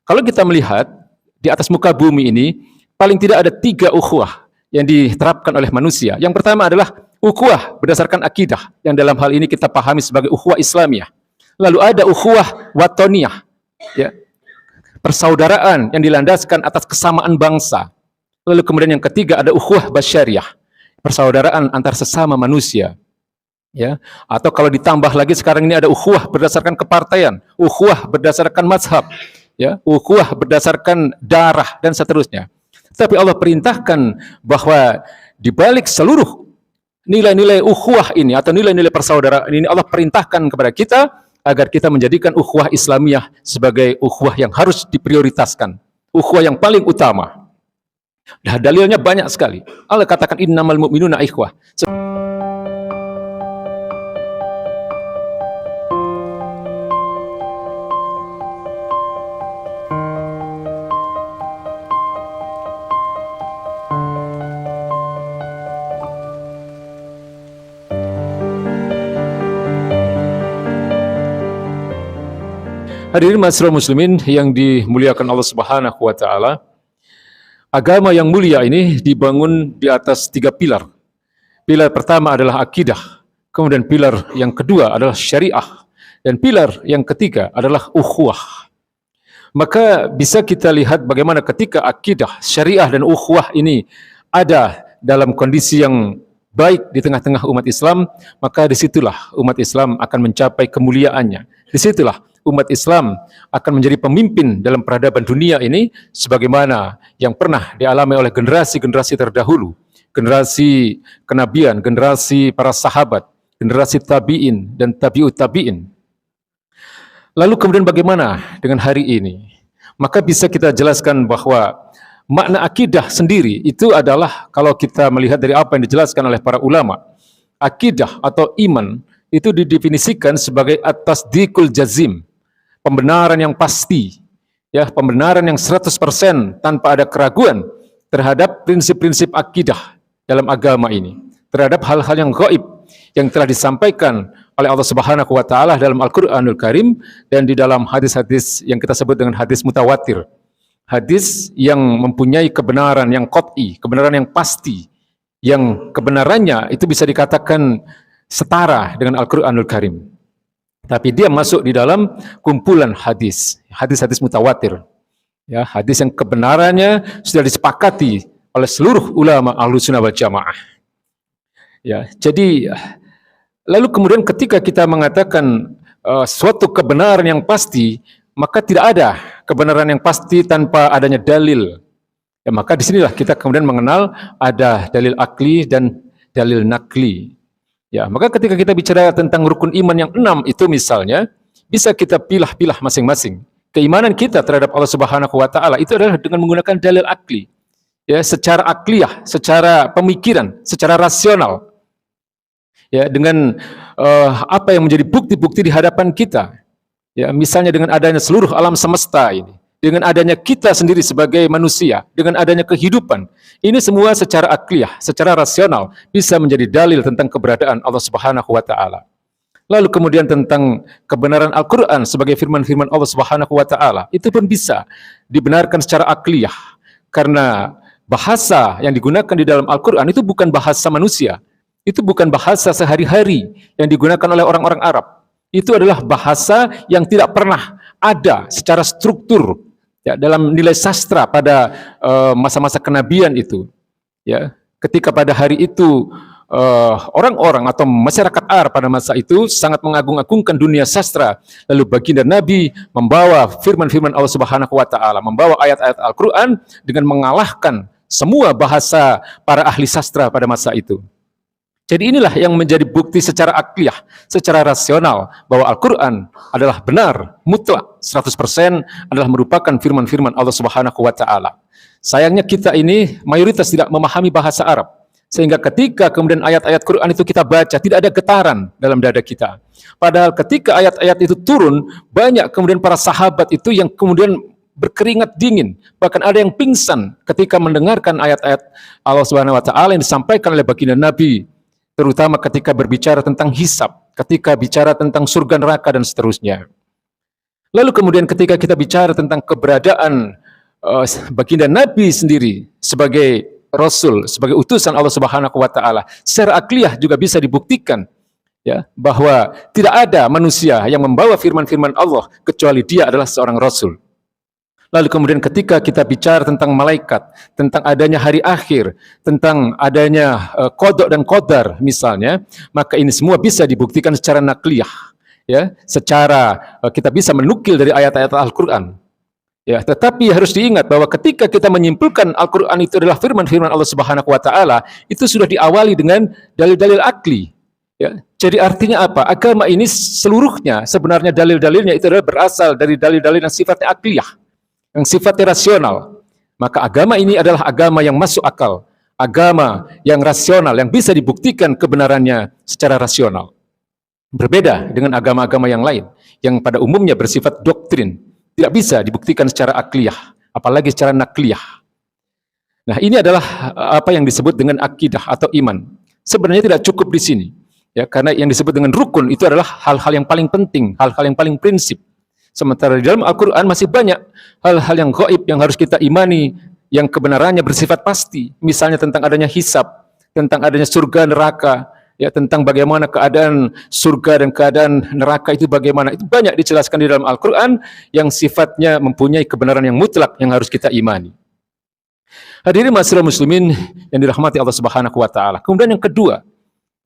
Kalau kita melihat di atas muka bumi ini, paling tidak ada 3 ukhuwah yang diterapkan oleh manusia. Yang pertama adalah ukhuwah berdasarkan akidah, yang dalam hal ini kita pahami sebagai ukhuwah Islamiyah. Lalu ada ukhuwah watoniyah, ya, persaudaraan yang dilandaskan atas kesamaan bangsa. Lalu kemudian yang ketiga ada ukhuwah basyariyah, persaudaraan antar sesama manusia. Ya, atau kalau ditambah lagi sekarang ini ada ukhuwah berdasarkan kepartaian, ukhuwah berdasarkan mazhab, ya, ukhuwah berdasarkan darah dan seterusnya. Tapi Allah perintahkan bahwa di balik seluruh nilai-nilai ukhuwah ini atau nilai-nilai persaudaraan ini, Allah perintahkan kepada kita agar kita menjadikan ukhuwah Islamiyah sebagai ukhuwah yang harus diprioritaskan, ukhuwah yang paling utama. Nah, dalilnya banyak sekali. Allah katakan innamal mu'minuna ikhwah. Hadirin ma'asyiral muslimin yang dimuliakan Allah Subhanahu wa taala. Agama yang mulia ini dibangun di atas 3 pilar. Pilar pertama adalah akidah, kemudian pilar yang kedua adalah syariah, dan pilar yang ketiga adalah ukhuwah. Maka bisa kita lihat bagaimana ketika akidah, syariah dan ukhuwah ini ada dalam kondisi yang baik di tengah-tengah umat Islam, maka disitulah umat Islam akan mencapai kemuliaannya. Disitulah umat Islam akan menjadi pemimpin dalam peradaban dunia ini sebagaimana yang pernah dialami oleh generasi-generasi terdahulu, generasi kenabian, generasi para sahabat, generasi tabi'in dan tabi'ut tabi'in. Lalu kemudian bagaimana dengan hari ini? Maka bisa kita jelaskan bahwa makna akidah sendiri itu adalah, kalau kita melihat dari apa yang dijelaskan oleh para ulama, akidah atau iman itu didefinisikan sebagai at-tasdiqul jazim, pembenaran yang pasti, ya, pembenaran yang 100% tanpa ada keraguan terhadap prinsip-prinsip akidah dalam agama ini, terhadap hal-hal yang gaib yang telah disampaikan oleh Allah Subhanahu wa taala dalam Al-Qur'anul Karim dan di dalam hadis-hadis yang kita sebut dengan hadis mutawatir. Hadis yang mempunyai kebenaran yang qat'i, kebenaran yang pasti, yang kebenarannya itu bisa dikatakan setara dengan Al-Qur'anul Karim. Tapi dia masuk di dalam kumpulan hadis, hadis-hadis mutawatir. Ya, hadis yang kebenarannya sudah disepakati oleh seluruh ulama Ahlussunnah wal Jamaah. Ya, jadi lalu kemudian ketika kita mengatakan suatu kebenaran yang pasti, maka tidak ada kebenaran yang pasti tanpa adanya dalil. Ya, maka disinilah kita kemudian mengenal ada dalil akli dan dalil nakli. Ya, maka ketika kita bicara tentang rukun iman yang 6 itu misalnya, bisa kita pilah-pilah masing-masing. Keimanan kita terhadap Allah Subhanahu wa taala itu adalah dengan menggunakan dalil akli. Ya, secara akliyah, secara pemikiran, secara rasional. Ya, dengan apa yang menjadi bukti-bukti di hadapan kita. Ya, misalnya dengan adanya seluruh alam semesta ini, dengan adanya kita sendiri sebagai manusia, dengan adanya kehidupan, ini semua secara akliyah, secara rasional bisa menjadi dalil tentang keberadaan Allah Subhanahu wa taala. Lalu kemudian tentang kebenaran Al-Qur'an sebagai firman-firman Allah Subhanahu wa taala, itu pun bisa dibenarkan secara akliyah karena bahasa yang digunakan di dalam Al-Qur'an itu bukan bahasa manusia. Itu bukan bahasa sehari-hari yang digunakan oleh orang-orang Arab. Itu adalah bahasa yang tidak pernah ada secara struktur ya, dalam nilai sastra pada masa-masa kenabian itu. Ya, ketika pada hari itu orang-orang atau masyarakat Arab pada masa itu sangat mengagung-agungkan dunia sastra, lalu baginda Nabi membawa firman-firman Allah Subhanahu wa taala, membawa ayat-ayat Al-Qur'an dengan mengalahkan semua bahasa para ahli sastra pada masa itu. Jadi inilah yang menjadi bukti secara akliyah, secara rasional bahwa Al-Qur'an adalah benar, mutlak, 100% adalah merupakan firman-firman Allah Subhanahu wa taala. Sayangnya kita ini mayoritas tidak memahami bahasa Arab. Sehingga ketika kemudian ayat-ayat Quran itu kita baca, tidak ada getaran dalam dada kita. Padahal ketika ayat-ayat itu turun, banyak kemudian para sahabat itu yang kemudian berkeringat dingin. Bahkan ada yang pingsan ketika mendengarkan ayat-ayat Allah Subhanahu wa taala yang disampaikan oleh baginda Nabi, terutama ketika berbicara tentang hisab, ketika bicara tentang surga neraka dan seterusnya. Lalu kemudian ketika kita bicara tentang keberadaan baginda Nabi sendiri sebagai Rasul, sebagai utusan Allah Subhanahu wa Ta'ala, secara akliyah juga bisa dibuktikan, ya, bahwa tidak ada manusia yang membawa firman-firman Allah kecuali dia adalah seorang Rasul. Lalu kemudian ketika kita bicara tentang malaikat, tentang adanya hari akhir, tentang adanya qada dan qadar misalnya, maka ini semua bisa dibuktikan secara nakliyah, ya, secara kita bisa menukil dari ayat-ayat Al-Qur'an. Ya, tetapi harus diingat bahwa ketika kita menyimpulkan Al-Qur'an itu adalah firman-firman Allah Subhanahu wa Ta'ala, itu sudah diawali dengan dalil-dalil akli. Ya, jadi artinya apa? Agama ini seluruhnya sebenarnya dalil-dalilnya itu adalah berasal dari dalil-dalil yang sifatnya akliyah, yang sifatnya rasional. Maka agama ini adalah agama yang masuk akal, agama yang rasional, yang bisa dibuktikan kebenarannya secara rasional. Berbeda dengan agama-agama yang lain, yang pada umumnya bersifat doktrin, tidak bisa dibuktikan secara akliyah, apalagi secara nakliyah. Nah, ini adalah apa yang disebut dengan akidah atau iman. Sebenarnya tidak cukup di sini, ya, karena yang disebut dengan rukun itu adalah hal-hal yang paling penting, hal-hal yang paling prinsip. Sementara di dalam Al-Quran masih banyak hal-hal yang gaib yang harus kita imani, yang kebenarannya bersifat pasti. Misalnya tentang adanya hisab, tentang adanya surga neraka, ya, tentang bagaimana keadaan surga dan keadaan neraka itu bagaimana. Itu banyak dijelaskan di dalam Al-Quran yang sifatnya mempunyai kebenaran yang mutlak yang harus kita imani. Hadirin ma'asyiral muslimin yang dirahmati Allah Subhanahu wa Ta'ala. Kemudian yang kedua,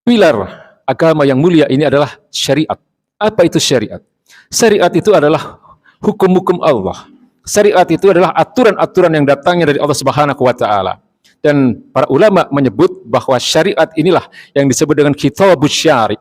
pilar agama yang mulia ini adalah syariat. Apa itu syariat? Syariat itu adalah hukum-hukum Allah. Syariat itu adalah aturan-aturan yang datangnya dari Allah Subhanahu wa Ta'ala. Dan para ulama menyebut bahwa syariat inilah yang disebut dengan kitabus syari',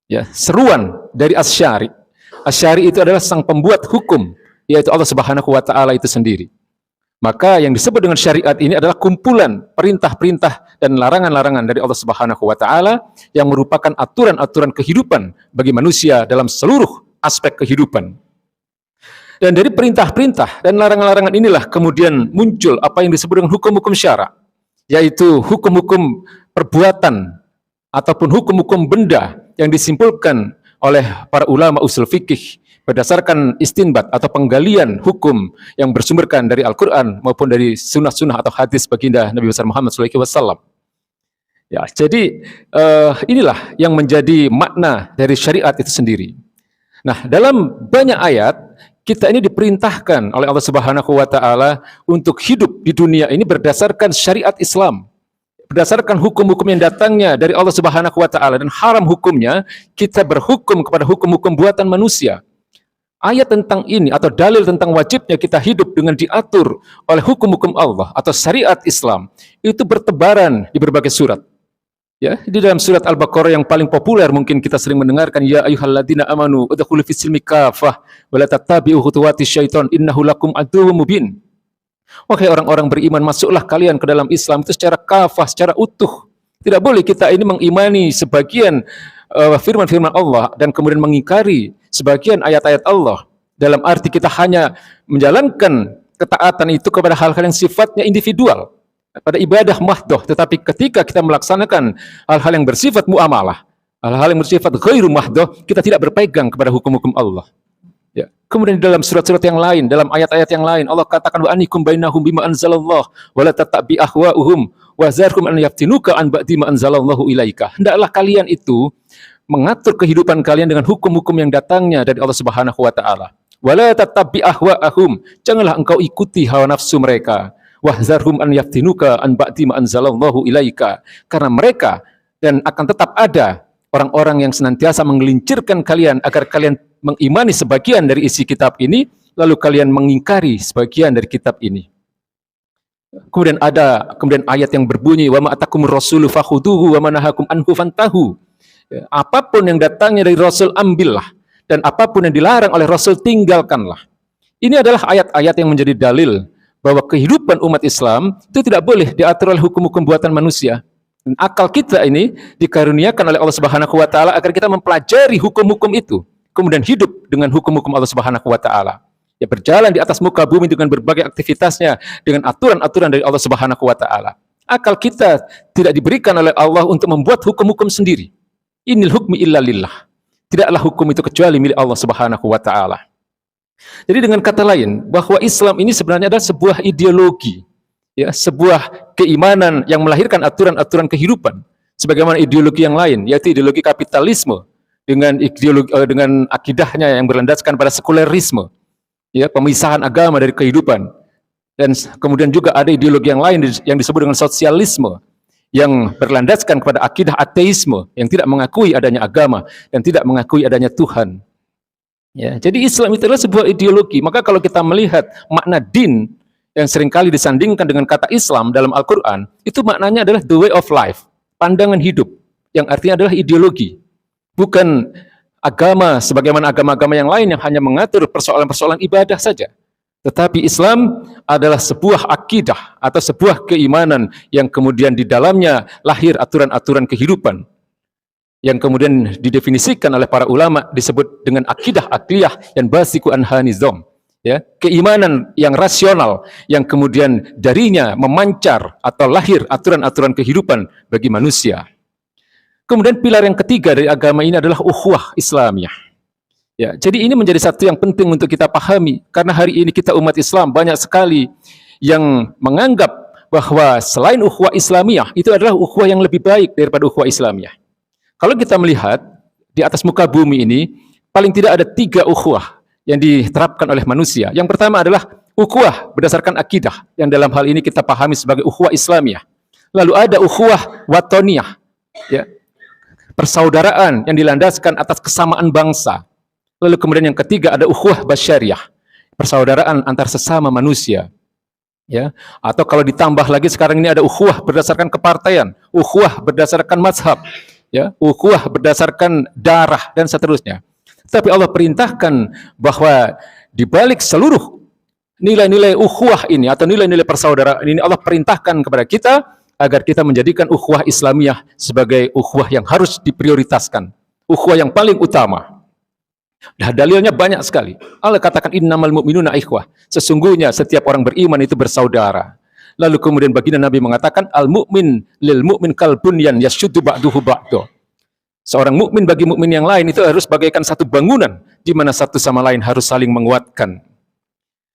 ya, seruan dari as-syari'. As-syari' itu adalah sang pembuat hukum, yaitu Allah Subhanahu wa Ta'ala itu sendiri. Maka yang disebut dengan syariat ini adalah kumpulan perintah-perintah dan larangan-larangan dari Allah Subhanahu wa Ta'ala yang merupakan aturan-aturan kehidupan bagi manusia dalam seluruh aspek kehidupan. Dan dari perintah-perintah dan larangan-larangan inilah kemudian muncul apa yang disebut dengan hukum-hukum syara', yaitu hukum-hukum perbuatan ataupun hukum-hukum benda yang disimpulkan oleh para ulama usul fikih berdasarkan istinbat atau penggalian hukum yang bersumberkan dari Al-Quran maupun dari sunnah-sunnah atau hadis baginda Nabi besar Muhammad SAW. Ya, jadi inilah yang menjadi makna dari syariat itu sendiri. Nah, dalam banyak ayat kita ini diperintahkan oleh Allah Subhanahu wa Ta'ala untuk hidup di dunia ini berdasarkan syariat Islam, berdasarkan hukum-hukum yang datangnya dari Allah Subhanahu wa Ta'ala, dan haram hukumnya kita berhukum kepada hukum-hukum buatan manusia. Ayat tentang ini atau dalil tentang wajibnya kita hidup dengan diatur oleh hukum-hukum Allah atau syariat Islam itu bertebaran di berbagai surat. Ya, di dalam surat Al-Baqarah yang paling populer mungkin kita sering mendengarkan, ya ayyuhalladzina amanu udkhulu fis silmi kafah wa la tattabi'u khutuwatis syaiton innahu lakum aduwwum mubin. Wahai orang-orang beriman, masuklah kalian ke dalam Islam itu secara kafah, secara utuh. Tidak boleh kita ini mengimani sebagian firman-firman Allah dan kemudian mengingkari sebagian ayat-ayat Allah dalam arti kita hanya menjalankan ketaatan itu kepada hal-hal yang sifatnya individual, pada ibadah mahdoh, tetapi ketika kita melaksanakan hal-hal yang bersifat muamalah, hal-hal yang bersifat ghairu mahdoh, kita tidak berpegang kepada hukum-hukum Allah. Ya. Kemudian di dalam surat-surat yang lain, dalam ayat-ayat yang lain, Allah katakan wa anikum bainahum bima anzalallah wa la tattabi ahwa'uhum wa zarhum an yaftinuka an ba'di ma anzalallahu ilaika. Hendaklah kalian itu mengatur kehidupan kalian dengan hukum-hukum yang datangnya dari Allah Subhanahu wa Ta'ala. Wa la tattabi ahwa'ahum, janganlah engkau ikuti hawa nafsu mereka. Wahzarhum an yaftinuka an ba'di ma anzalallahu ilaika, karena mereka dan akan tetap ada orang-orang yang senantiasa menggelincirkan kalian agar kalian mengimani sebagian dari isi kitab ini lalu kalian mengingkari sebagian dari kitab ini. Kemudian ayat yang berbunyi wa ma atakumur rasulu fakhuduhu wa ma nahakum anhu fantahu. Ya, apapun yang datangnya dari Rasul ambillah, dan apapun yang dilarang oleh Rasul tinggalkanlah. Ini adalah ayat-ayat yang menjadi dalil bahwa kehidupan umat Islam itu tidak boleh diatur oleh hukum-hukum buatan manusia. Dan akal kita ini dikaruniakan oleh Allah Subhanahu wa Ta'ala agar kita mempelajari hukum-hukum itu, kemudian hidup dengan hukum-hukum Allah Subhanahu wa Ta'ala. Ya, berjalan di atas muka bumi dengan berbagai aktivitasnya dengan aturan-aturan dari Allah Subhanahu wa Ta'ala. Akal kita tidak diberikan oleh Allah untuk membuat hukum-hukum sendiri. Inil hukmi illa lillah. Tidaklah hukum itu kecuali milik Allah Subhanahu wa Ta'ala. Jadi dengan kata lain, bahwa Islam ini sebenarnya adalah sebuah ideologi, ya, sebuah keimanan yang melahirkan aturan-aturan kehidupan, sebagaimana ideologi yang lain, yaitu ideologi kapitalisme dengan dengan akidahnya yang berlandaskan pada sekulerisme, ya, pemisahan agama dari kehidupan, dan kemudian juga ada ideologi yang lain yang disebut dengan sosialisme, yang berlandaskan kepada akidah ateisme, yang tidak mengakui adanya agama dan tidak mengakui adanya Tuhan. Ya, jadi Islam itu adalah sebuah ideologi. Maka kalau kita melihat makna din yang seringkali disandingkan dengan kata Islam dalam Al-Quran, itu maknanya adalah the way of life, pandangan hidup, yang artinya adalah ideologi. Bukan agama sebagaimana agama-agama yang lain yang hanya mengatur persoalan-persoalan ibadah saja. Tetapi Islam adalah sebuah akidah atau sebuah keimanan yang kemudian di dalamnya lahir aturan-aturan kehidupan, yang kemudian didefinisikan oleh para ulama disebut dengan akidah akliyah yang basiku anhanizom, ya, keimanan yang rasional yang kemudian darinya memancar atau lahir aturan-aturan kehidupan bagi manusia. Kemudian pilar yang ketiga dari agama ini adalah ukhuwah Islamiyah. Ya, jadi ini menjadi satu yang penting untuk kita pahami, karena hari ini kita umat Islam banyak sekali yang menganggap bahwa selain ukhuwah Islamiyah itu adalah ukhuwah yang lebih baik daripada ukhuwah Islamiyah. Kalau kita melihat di atas muka bumi ini, paling tidak ada 3 ukhuwah yang diterapkan oleh manusia. Yang pertama adalah ukhuwah berdasarkan akidah, yang dalam hal ini kita pahami sebagai ukhuwah Islamiyah. Lalu ada ukhuwah watoniyah, ya, persaudaraan yang dilandaskan atas kesamaan bangsa. Lalu kemudian yang ketiga ada ukhuwah basyariyah, persaudaraan antar sesama manusia. Ya, atau kalau ditambah lagi sekarang ini ada ukhuwah berdasarkan kepartaian, ukhuwah berdasarkan mazhab, ya, ukhuwah berdasarkan darah dan seterusnya. Tapi Allah perintahkan bahwa di balik seluruh nilai-nilai ukhuwah ini atau nilai-nilai persaudaraan ini, Allah perintahkan kepada kita agar kita menjadikan ukhuwah Islamiyah sebagai ukhuwah yang harus diprioritaskan, ukhuwah yang paling utama. Nah, dalilnya banyak sekali. Allah katakan innamal mu'minuna ikhwah. Sesungguhnya setiap orang beriman itu bersaudara. Lalu kemudian baginda Nabi mengatakan al-mu'min lil mu'min kal bunyan yashuddu ba'duhu ba'du. Seorang mukmin bagi mukmin yang lain itu harus bagaikan satu bangunan di mana satu sama lain harus saling menguatkan.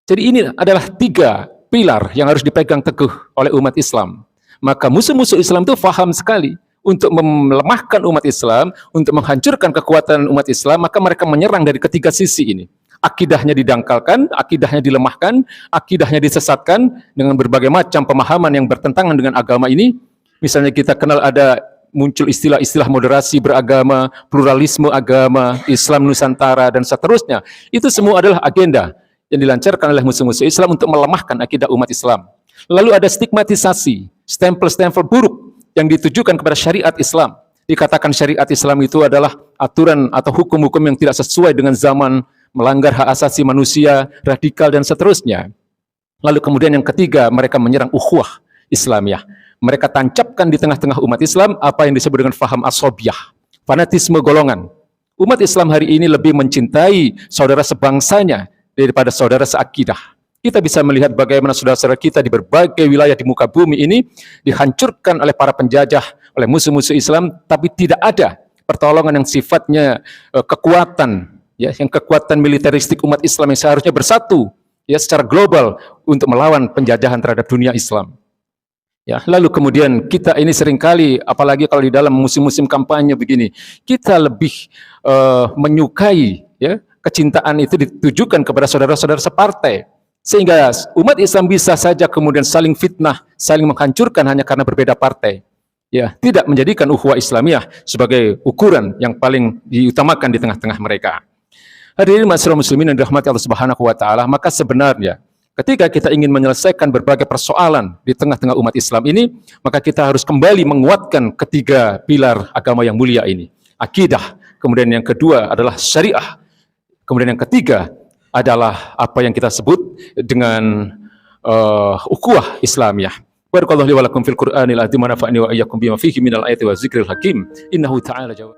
Jadi ini adalah 3 pilar yang harus dipegang teguh oleh umat Islam. Maka musuh-musuh Islam itu faham sekali untuk melemahkan umat Islam, untuk menghancurkan kekuatan umat Islam, maka mereka menyerang dari ketiga sisi ini. Akidahnya didangkalkan, akidahnya dilemahkan, akidahnya disesatkan dengan berbagai macam pemahaman yang bertentangan dengan agama ini. Misalnya kita kenal ada muncul istilah-istilah moderasi beragama, pluralisme agama, Islam Nusantara, dan seterusnya. Itu semua adalah agenda yang dilancarkan oleh musuh-musuh Islam untuk melemahkan akidah umat Islam. Lalu ada stigmatisasi, stempel-stempel buruk yang ditujukan kepada syariat Islam. Dikatakan syariat Islam itu adalah aturan atau hukum-hukum yang tidak sesuai dengan zaman, melanggar hak asasi manusia, radikal, dan seterusnya. Lalu kemudian yang ketiga, mereka menyerang ukhuwah Islamiyah. Mereka tancapkan di tengah-tengah umat Islam apa yang disebut dengan faham asobiyah, fanatisme golongan. Umat Islam hari ini lebih mencintai saudara sebangsanya daripada saudara seakidah. Kita bisa melihat bagaimana saudara-saudara kita di berbagai wilayah di muka bumi ini dihancurkan oleh para penjajah, oleh musuh-musuh Islam, tapi tidak ada pertolongan yang sifatnya kekuatan, ya, yang kekuatan militeristik umat Islam yang seharusnya bersatu, ya, secara global untuk melawan penjajahan terhadap dunia Islam. Ya, lalu kemudian kita ini seringkali, apalagi kalau di dalam musim-musim kampanye begini, kita lebih menyukai, ya, kecintaan itu ditujukan kepada saudara-saudara separtai. Sehingga umat Islam bisa saja kemudian saling fitnah, saling menghancurkan hanya karena berbeda partai. Ya, tidak menjadikan ukhuwah Islamiyah sebagai ukuran yang paling diutamakan di tengah-tengah mereka. Hadirin ma'asyiral muslimin yang dirahmati Allah Subhanahu wa taala, maka sebenarnya ketika kita ingin menyelesaikan berbagai persoalan di tengah-tengah umat Islam ini, maka kita harus kembali menguatkan ketiga pilar agama yang mulia ini. Akidah, kemudian yang kedua adalah syariah, kemudian yang ketiga adalah apa yang kita sebut dengan ukhuwah Islamiyah. Barakallahu li wa lakum fil Qur'anil azim wa nafa'ani wa iyyakum bima fihi minal ayati wa zikril hakim. Innahu ta'ala jawab.